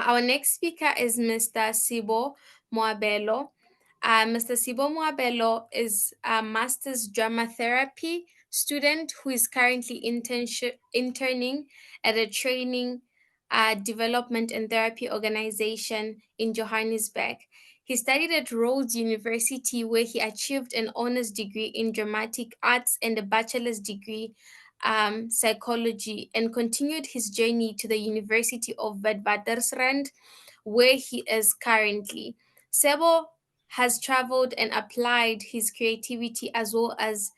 Our next speaker is Mr. Sebo Moabelo. Mr. Sebo Moabelo is a master's drama therapy student who is currently interning at a training, development, and therapy organization in Johannesburg. He studied at Rhodes University, where he achieved an honors degree in dramatic arts and a bachelor's degree psychology, and continued his journey to the University of Witwatersrand, where he is currently. Sebo has traveled and applied his creativity as well as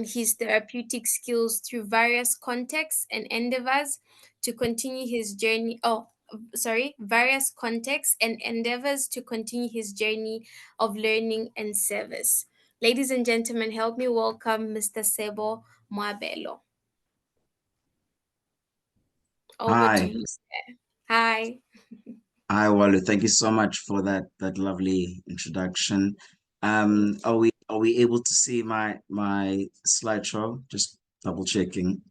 his therapeutic skills through various contexts and endeavors to continue his journey. Various contexts and endeavors to continue his journey of learning and service. Ladies and gentlemen, help me welcome Mr. Sebo Moabelo. Over to Hi, you, sir. Hi. hi, Walu. Thank you so much for that lovely introduction. Are we able to see my slideshow? Just double checking.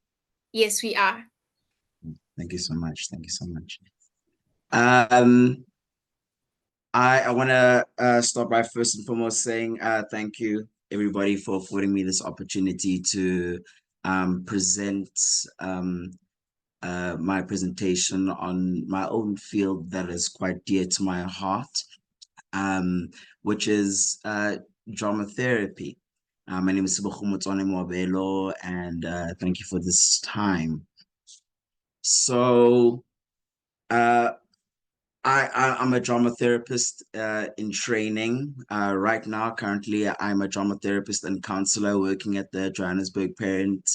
Yes, we are. Thank you so much. Thank you so much. Um, I want to start by first and foremost saying thank you everybody for affording me this opportunity to present my presentation on my own field that is quite dear to my heart, um, which is drama therapy. My name is Sebo Moabelo, and thank you for this time. So, uh, I'm a drama therapist in training. Right now, currently, I'm a drama therapist and counselor working at the Johannesburg Parent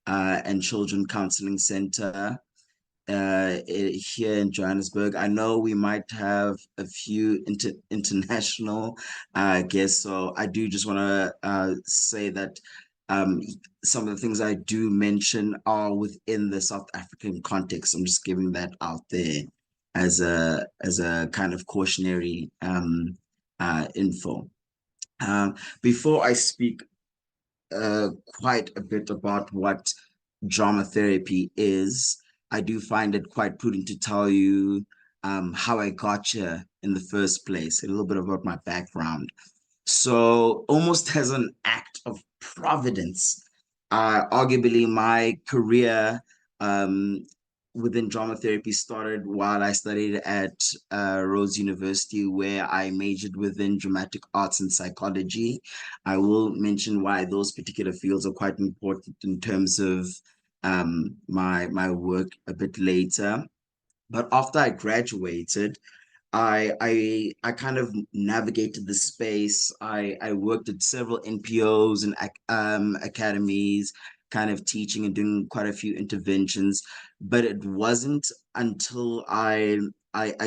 and Children Counseling Center here in Johannesburg. I know we might have a few international guests, so I do just want to say that um, some of the things I do mention are within the South African context. I'm just giving that out there as a kind of cautionary info. Before I speak quite a bit about what drama therapy is, I do find it quite prudent to tell you how I got here in the first place, a little bit about my background. So, almost as an act of providence, arguably my career um, within drama therapy started while I studied at Rhodes University, where I majored within dramatic arts and psychology. I will mention why those particular fields are quite important in terms of my work a bit later. But after I graduated, I kind of navigated the space. I worked at several NPOs and academies, kind of teaching and doing quite a few interventions. But it wasn't until I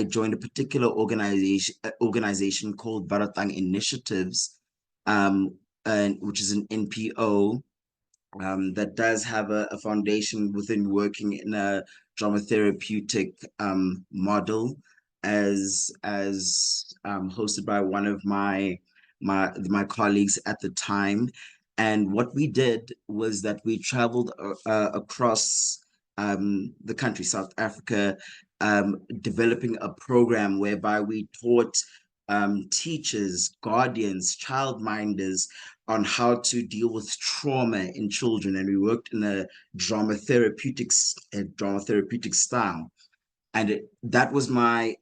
joined a particular organization called Baratang Initiatives, which is an NPO that does have a foundation within working in a drama therapeutic model as hosted by one of my colleagues at the time. And what we did was that we traveled across the country, South Africa, developing a program whereby we taught teachers, guardians, childminders on how to deal with trauma in children, and we worked in a drama therapeutic style. And that was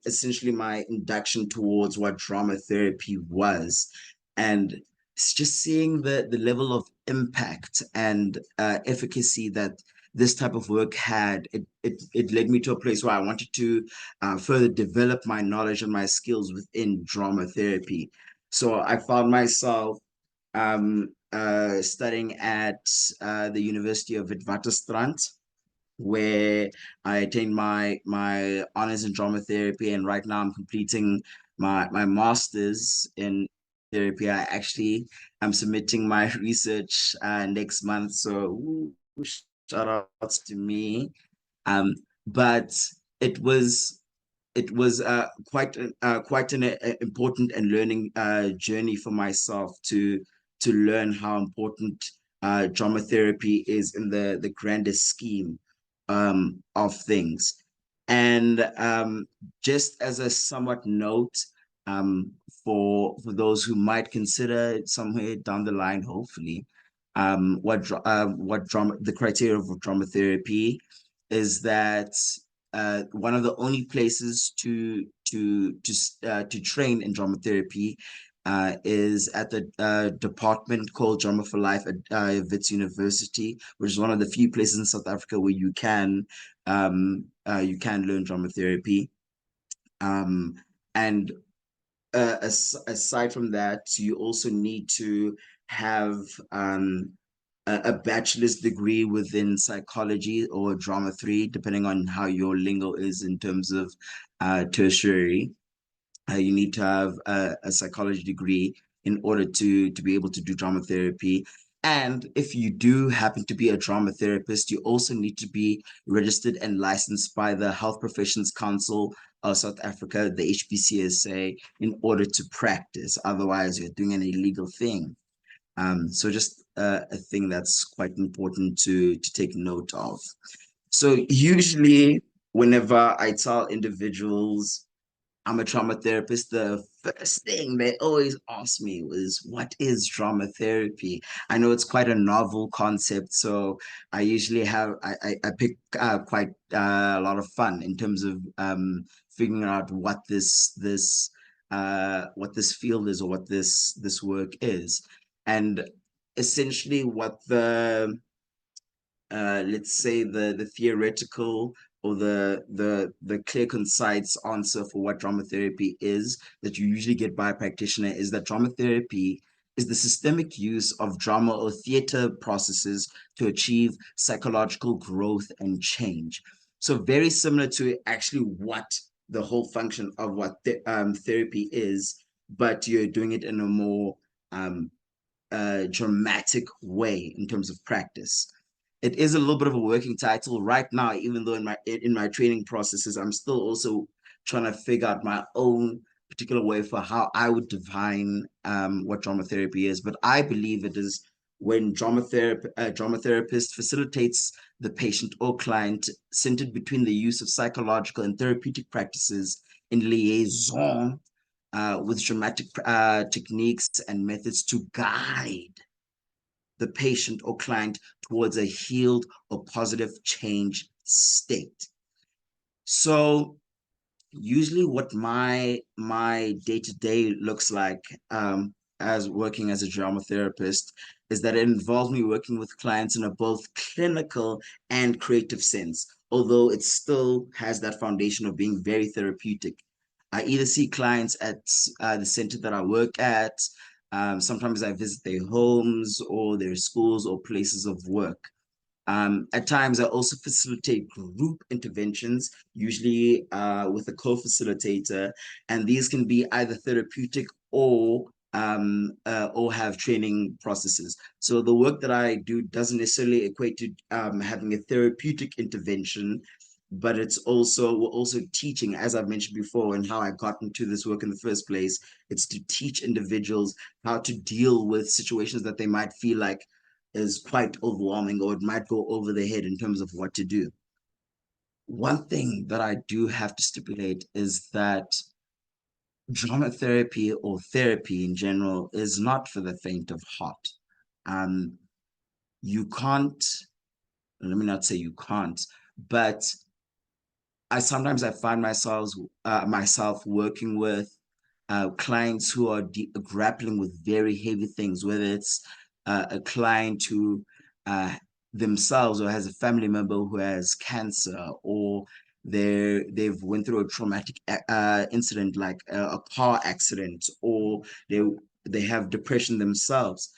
essentially my induction towards what drama therapy was. And it's just seeing the level of impact and efficacy that this type of work had, it led me to a place where I wanted to further develop my knowledge and my skills within drama therapy. So I found myself studying at the University of Witwatersrand, where I attained my honors in drama therapy, and right now I'm completing my master's in therapy. I actually am submitting my research next month, so shout outs to me. But it was quite an important and learning journey for myself to learn how important drama therapy is in the grander scheme of things. And just as a somewhat note, um, for those who might consider it somewhere down the line, hopefully, what drama the criteria of drama therapy is that one of the only places to train in drama therapy is at the department called Drama for Life at Wits University, which is one of the few places in South Africa where you can learn drama therapy. Um, and aside from that, you also need to have a bachelor's degree within psychology or drama 3, depending on how your lingo is in terms of tertiary. You need to have a psychology degree in order to be able to do drama therapy. And if you do happen to be a drama therapist, you also need to be registered and licensed by the Health Professions Council of South Africa, the HPCSA, in order to practice. Otherwise, you're doing an illegal thing. So just a thing that's quite important to take note of. So usually, whenever I tell individuals I'm a trauma therapist, the first thing they always ask me was, what is drama therapy? I know it's quite a novel concept, so I usually I pick quite a lot of fun in terms of figuring out what this field is or what this work is. And essentially what let's say the theoretical or the clear concise answer for what drama therapy is that you usually get by a practitioner is that drama therapy is the systemic use of drama or theater processes to achieve psychological growth and change. So very similar to actually what the whole function of what therapy is, but you're doing it in a more dramatic way in terms of practice. It is a little bit of a working title right now, even though in my training processes, I'm still also trying to figure out my own particular way for how I would define what drama therapy is. But I believe it is when drama therapist facilitates the patient or client centered between the use of psychological and therapeutic practices in liaison with dramatic techniques and methods to guide the patient or client towards a healed or positive change state. So usually what my day-to-day looks like as working as a drama therapist is that it involves me working with clients in a both clinical and creative sense, although it still has that foundation of being very therapeutic. I either see clients at the center that I work at. Sometimes I visit their homes or their schools or places of work. At times, I also facilitate group interventions, usually with a co-facilitator, and these can be either therapeutic or have training processes. So the work that I do doesn't necessarily equate to having a therapeutic intervention, but we're also teaching, as I've mentioned before, and how I got into this work in the first place. It's to teach individuals how to deal with situations that they might feel like is quite overwhelming or it might go over their head in terms of what to do. One thing that I do have to stipulate is that drama therapy or therapy in general is not for the faint of heart. Um, you can't, let me not say you can't, but I find myself working with clients who are grappling with very heavy things, whether it's a client who themselves or has a family member who has cancer, or they've went through a traumatic incident like a car accident, or they have depression themselves.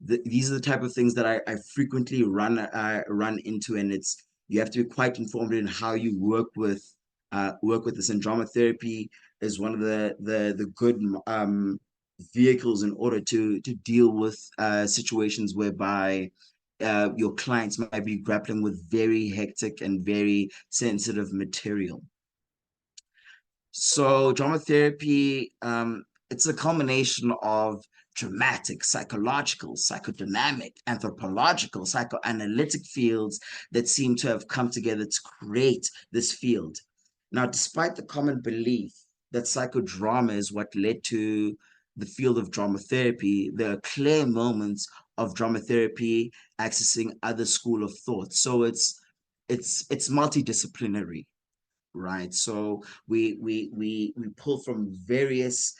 These are the type of things that I frequently run into, and it's you have to be quite informed in how you work with this. And drama therapy is one of the good vehicles in order to deal with situations whereby your clients might be grappling with very hectic and very sensitive material. So drama therapy, it's a combination of dramatic, psychological, psychodynamic, anthropological, psychoanalytic fields that seem to have come together to create this field. Now, despite the common belief that psychodrama is what led to the field of drama therapy, there are clear moments of drama therapy accessing other school of thought. So it's multidisciplinary, right? So we pull from various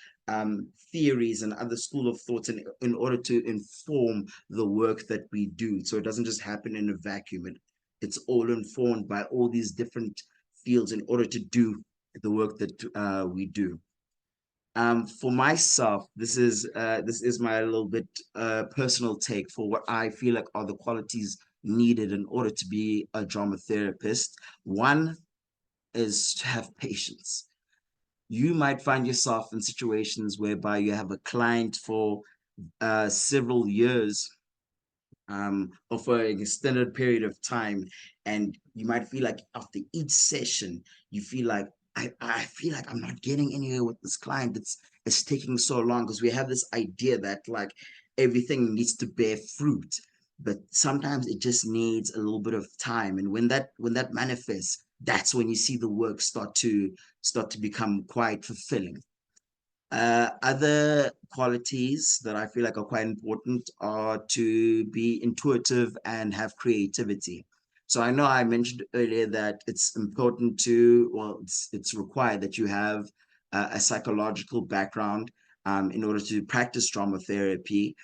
theories and other school of thoughts in order to inform the work that we do. So it doesn't just happen in a vacuum. It's all informed by all these different fields in order to do the work that we do. For myself, this is my little bit personal take for what I feel like are the qualities needed in order to be a drama therapist. One is to have patience. You might find yourself in situations whereby you have a client for several years, or for an extended period of time, and you might feel like after each session, you feel like I feel like I'm not getting anywhere with this client. It's taking so long because we have this idea that like everything needs to bear fruit, but sometimes it just needs a little bit of time. And when that manifests, that's when you see the work start to become quite fulfilling. Other qualities that I feel like are quite important are to be intuitive and have creativity. So I know I mentioned earlier that it's important to, well, it's required that you have a psychological background in order to practice drama therapy.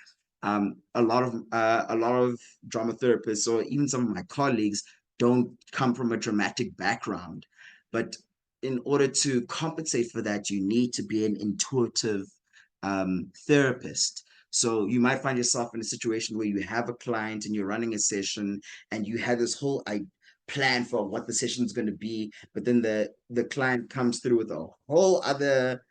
A lot of drama therapists, or even some of my colleagues, don't come from a dramatic background, but in order to compensate for that, you need to be an intuitive therapist. So you might find yourself in a situation where you have a client and you're running a session and you have this whole plan for what the session is going to be, but then the client comes through with a whole other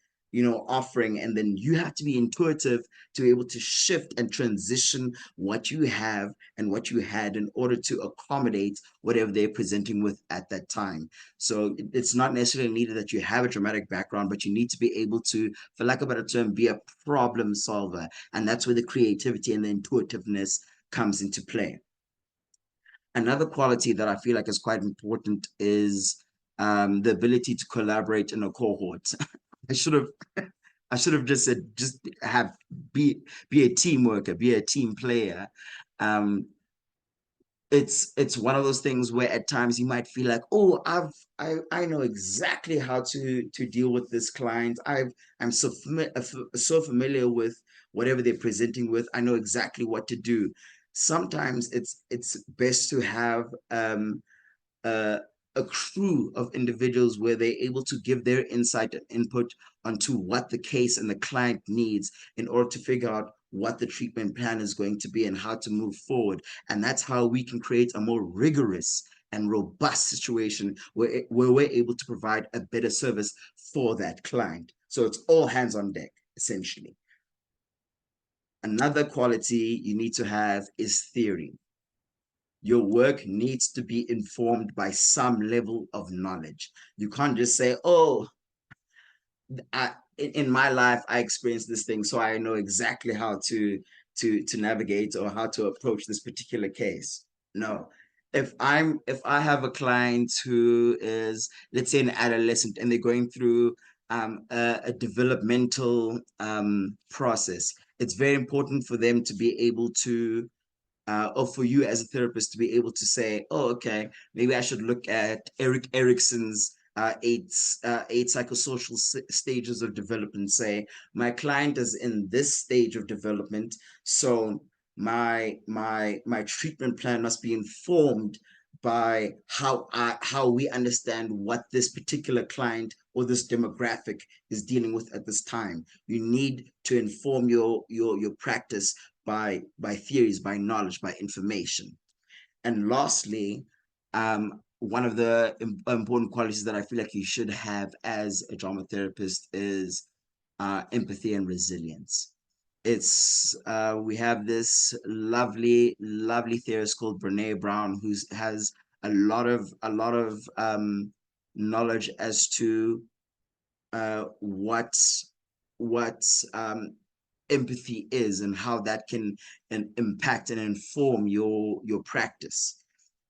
offering, and then you have to be intuitive to be able to shift and transition what you have and what you had in order to accommodate whatever they're presenting with at that time. So it's not necessarily needed that you have a dramatic background, but you need to be able to, for lack of a better term, be a problem solver. And that's where the creativity and the intuitiveness comes into play. Another quality that I feel like is quite important is the ability to collaborate in a cohort. I should have I should have just said just have be a team worker, be a team player. Um, it's one of those things where at times you might feel like, oh, I know exactly how to deal with this client. I'm so familiar with whatever they're presenting with. I know exactly what to do. Sometimes it's best to have uh, a crew of individuals where they're able to give their insight and input onto what the case and the client needs in order to figure out what the treatment plan is going to be and how to move forward. And that's how we can create a more rigorous and robust situation where we're able to provide a better service for that client. So it's all hands on deck, essentially. Another quality you need to have is theory. Your work needs to be informed by some level of knowledge. You can't just say, oh, in my life, I experienced this thing, so I know exactly how to navigate or how to approach this particular case. No. If I have a client who is, let's say, an adolescent and they're going through a developmental process, it's very important for them to be able to or for you as a therapist to be able to say, oh, okay, maybe I should look at Eric Erickson's eight psychosocial stages of development. Say my client is in this stage of development, so my treatment plan must be informed by how we understand what this particular client or this demographic is dealing with at this time. You need to inform your practice by theories, by knowledge, by information. And lastly, one of the important qualities that I feel like you should have as a drama therapist is empathy and resilience. It's we have this lovely theorist called Brene Brown who has a lot of knowledge as to what what empathy is and how that can impact and inform your practice.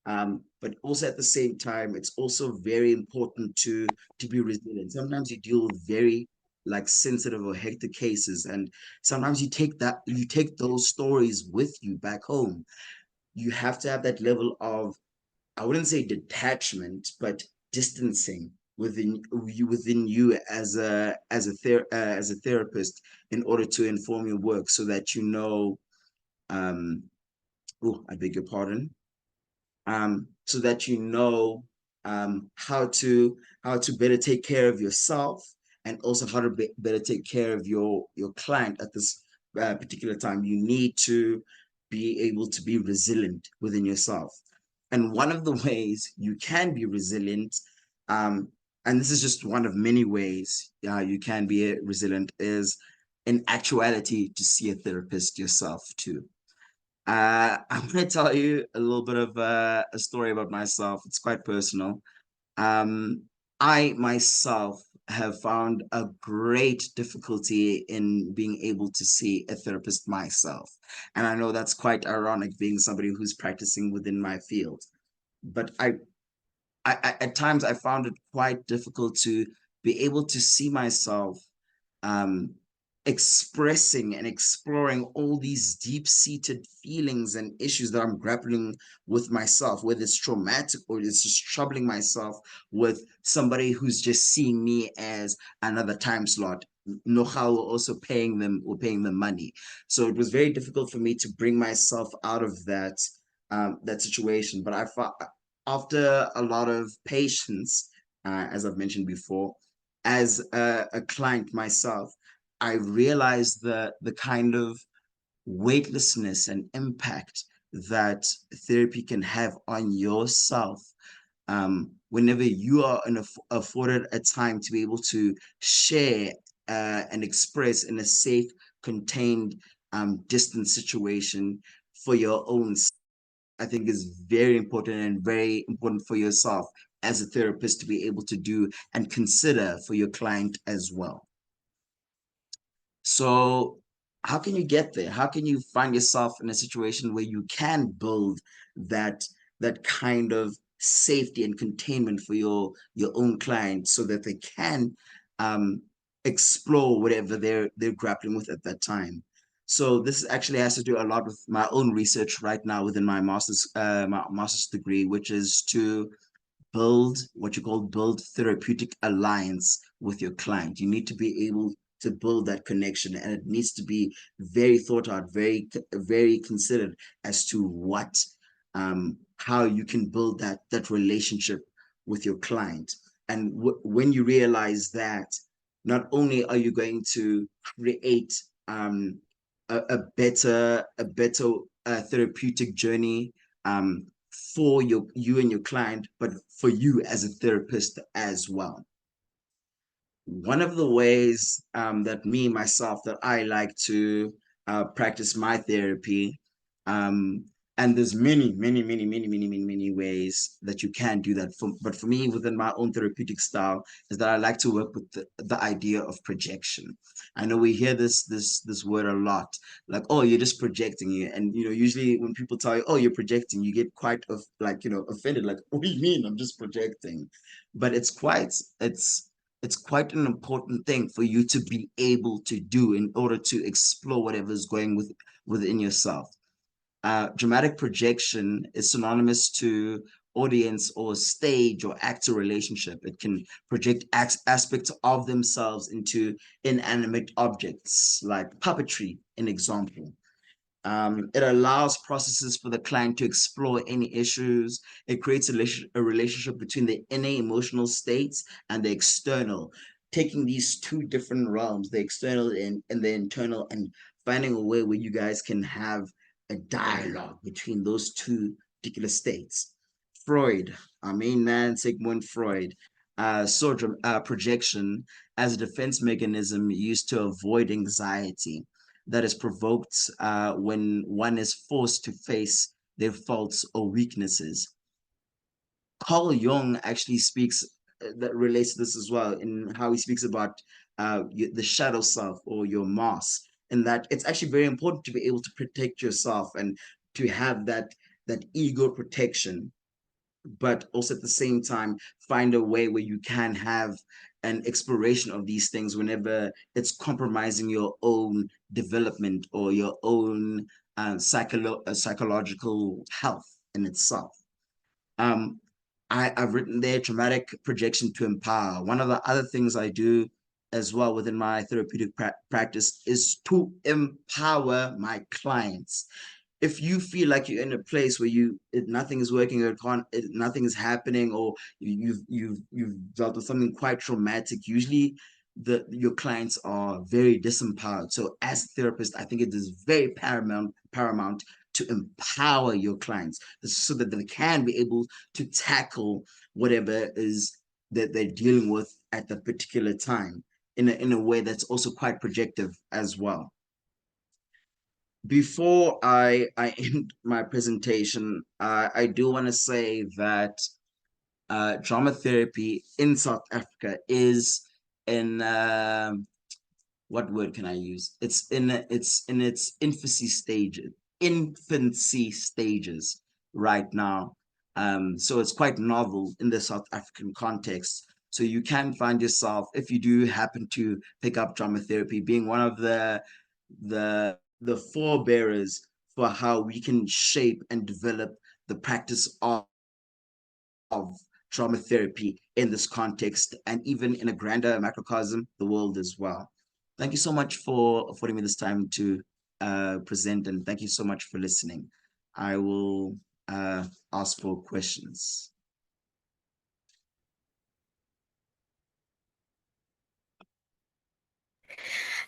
But also at the same time, it's also very important to be resilient. Sometimes you deal with very like sensitive or hectic cases, and sometimes you take those stories with you back home. You have to have that level of, I wouldn't say detachment, but distancing within you as as a therapist in order to inform your work, so that you know. Oh, I beg your pardon. So that you know how to better take care of yourself, and also how to better take care of your client at this particular time. You need to be able to be resilient within yourself, and one of the ways you can be resilient, um, and this is just one of many ways you can be resilient, is in actuality to see a therapist yourself too. I'm going to tell you a little bit of a story about myself. It's quite personal. Um, I myself have found a great difficulty in being able to see a therapist myself. And I know that's quite ironic being somebody who's practicing within my field. But at times I found it quite difficult to be able to see myself um, expressing and exploring all these deep seated feelings and issues that I'm grappling with myself, whether it's traumatic or it's just troubling myself with somebody who's just seeing me as another time slot. No how also paying them money. So it was very difficult for me to bring myself out of that situation. But I thought after a lot of patience, as I've mentioned before, as a client myself, I realized the kind of weightlessness and impact that therapy can have on yourself, whenever you are afforded a time to be able to share and express in a safe, contained, distant situation for your own. I think is very important, and very important for yourself as a therapist to be able to do and consider for your client as well. So, how can you get there? How can you find yourself in a situation where you can build that that kind of safety and containment for your own clients, so that they can um, explore whatever they're grappling with at that time? So this actually has to do a lot with my own research right now within my master's degree, which is to build what you call build therapeutic alliance with your client. You need to be able to build that connection, and it needs to be very thought out, very considered as to what how you can build that relationship with your client. And when you realize that, not only are you going to create a better therapeutic journey for you and your client, but for you as a therapist as well. One of the ways that me myself that I like to practice my therapy, um, and there's many ways that you can do that. But for me, within my own therapeutic style, is that I like to work with the idea of projection. I know we hear this word a lot, like, oh, you're just projecting it, and usually when people tell you, oh, you're projecting, you get quite of like offended, like, what do you mean I'm just projecting? But it's quite an important thing for you to be able to do in order to explore whatever's going within yourself. Dramatic projection is synonymous to audience or stage or actor relationship. It can project aspects of themselves into inanimate objects, like puppetry, an example. It allows processes for the client to explore any issues. It creates a relationship between the inner emotional states and the external, taking these two different realms, the external and the internal, and finding a way where you guys can have a dialogue between those two particular states. Freud, our main man, Sigmund Freud, saw projection as a defense mechanism used to avoid anxiety that is provoked when one is forced to face their faults or weaknesses. Carl Jung actually speaks that relates to this as well, in how he speaks about the shadow self or your mask, and that it's actually very important to be able to protect yourself and to have that ego protection. but also at the same time find a way where you can have an exploration of these things whenever it's compromising your own development or your own psychological health in itself. um, I've written there traumatic projection to empower. One of the other things I do as well within my therapeutic practice is to empower my clients. If you feel like you're in a place where nothing is working, or nothing is happening, or you've dealt with something quite traumatic, usually your clients are very disempowered. So as a therapist, I think it is very paramount to empower your clients so that they can be able to tackle whatever is that they're dealing with at that particular time in a way that's also quite projective as well. Before I end my presentation, I do want to say that drama therapy in South Africa is in what word can I use? It's in its infancy stages right now. So it's quite novel in the South African context. So you can find yourself, if you do happen to pick up drama therapy, being one of the forebearers for how we can shape and develop the practice of trauma therapy in this context and even in a grander macrocosm, the world as well. Thank you so much for affording me this time to present, and thank you so much for listening. I will ask for questions.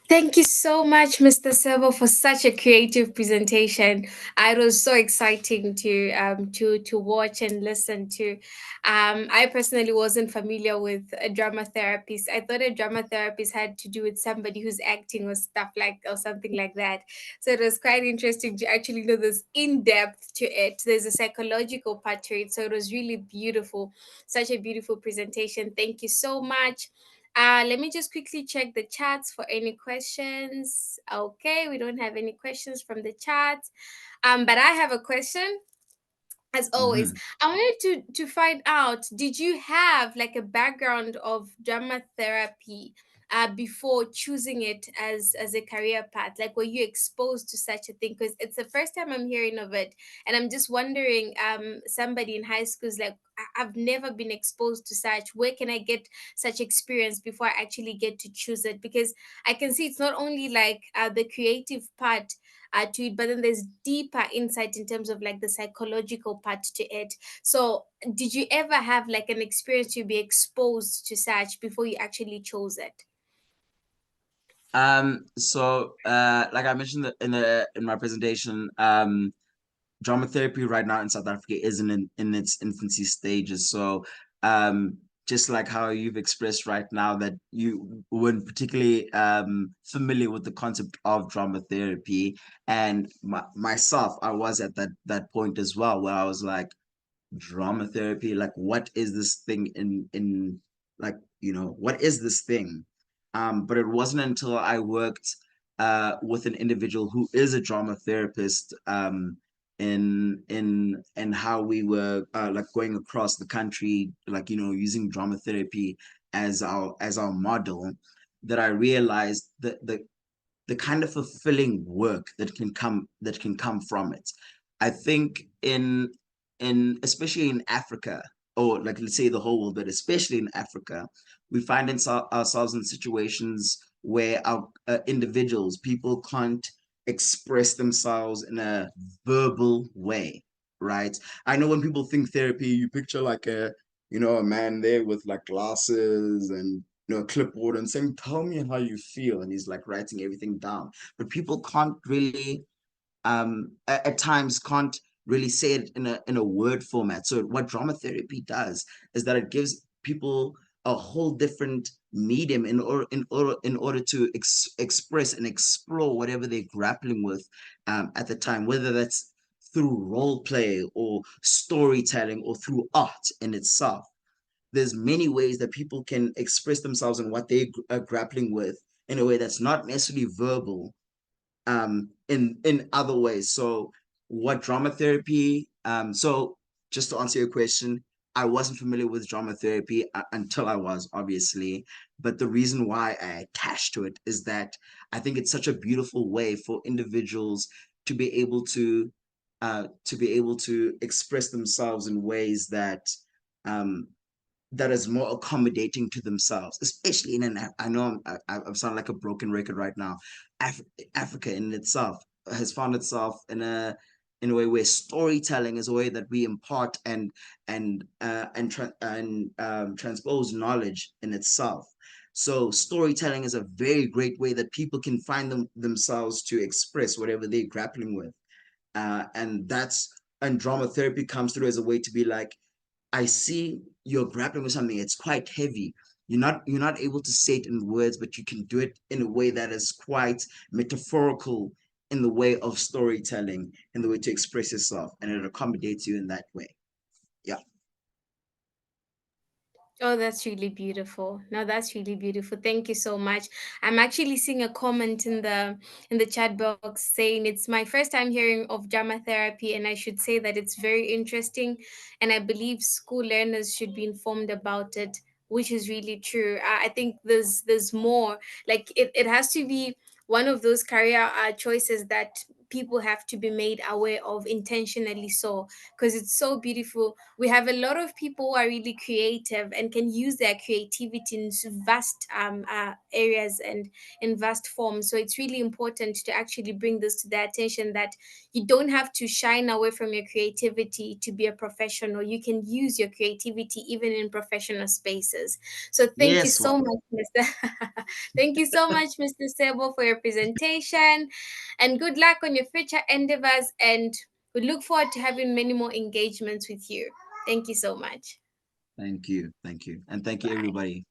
Thank you so much, Mr. Sebo, for such a creative presentation. It was so exciting to watch and listen to. I personally wasn't familiar with a drama therapist. I thought a drama therapist had to do with somebody who's acting or stuff like or something like that. So it was quite interesting to actually know this in depth to it. There's a psychological part to it. So it was really beautiful. Such a beautiful presentation. Thank you so much. Let me just quickly check the chats for any questions. Okay, we don't have any questions from the chat. But I have a question. As always, Mhm. I wanted to find out, did you have like a background of drama therapy before choosing it as a career path? Like, were you exposed to such a thing? Because it's the first time I'm hearing of it, and I'm just wondering, somebody in high school is like, I've never been exposed to such. Where can I get such experience before I actually get to choose it? Because I can see it's not only like the creative part to it, but then there's deeper insight in terms of like the psychological part to it. So did you ever have like an experience to be exposed to such before you actually chose it? Like I mentioned in my presentation, drama therapy right now in South Africa is in its infancy stages. So um, just like how you've expressed right now that you weren't particularly familiar with the concept of drama therapy, and myself, I was at that point as well where I was like, drama therapy, like what is this thing in like, what is this thing? But it wasn't until I worked with an individual who is a drama therapist, in how we were like going across the country, like, using drama therapy as our model, that I realized the kind of fulfilling work that can come from it. I think in especially in Africa, or like, let's say the whole world, but especially in Africa, we find ourselves in situations where our individuals, people can't express themselves in a verbal way, right? I know when people think therapy, you picture like a man there with like glasses and a clipboard and saying, "Tell me how you feel," and he's like writing everything down. But people can't really, at times, can't really say it in a word format. So what drama therapy does is that it gives people a whole different medium in order to express and explore whatever they're grappling with at the time, whether that's through role play or storytelling or through art in itself. There's many ways that people can express themselves and what they are grappling with in a way that's not necessarily verbal, in other ways. So what drama therapy, so just to answer your question, I wasn't familiar with drama therapy until I was, obviously. But the reason why I attached to it is that I think it's such a beautiful way for individuals to be able to express themselves in ways um, that is more accommodating to themselves, especially in I know I'm sounding like a broken record right now. Af- Africa in itself has found itself in a way where storytelling is a way that we impart and transpose knowledge in itself. So storytelling is a very great way that people can find themselves to express whatever they're grappling with, and drama therapy comes through as a way to be like, I see you're grappling with something. It's quite heavy. You're not able to say it in words, but you can do it in a way that is quite metaphorical in the way of storytelling, in the way to express yourself, and it accommodates you in that way. Yeah. Oh, that's really beautiful. No, that's really beautiful. Thank you so much. I'm actually seeing a comment in the chat box saying it's my first time hearing of drama therapy, and I should say that it's very interesting, and I believe school learners should be informed about it, which is really true. I think there's more. Like it has to be one of those career choices that people have to be made aware of intentionally, so because it's so beautiful. We have a lot of people who are really creative and can use their creativity in vast areas and in vast forms. So it's really important to actually bring this to their attention that you don't have to shine away from your creativity to be a professional. You can use your creativity even in professional spaces. So thank you Yes, so one. much, Mr. Thank you so much, Mr. Sebo, for your presentation, and good luck on your future endeavors. And we look forward to having many more engagements with you. Thank you so much. Thank you, and thank you Bye. everybody.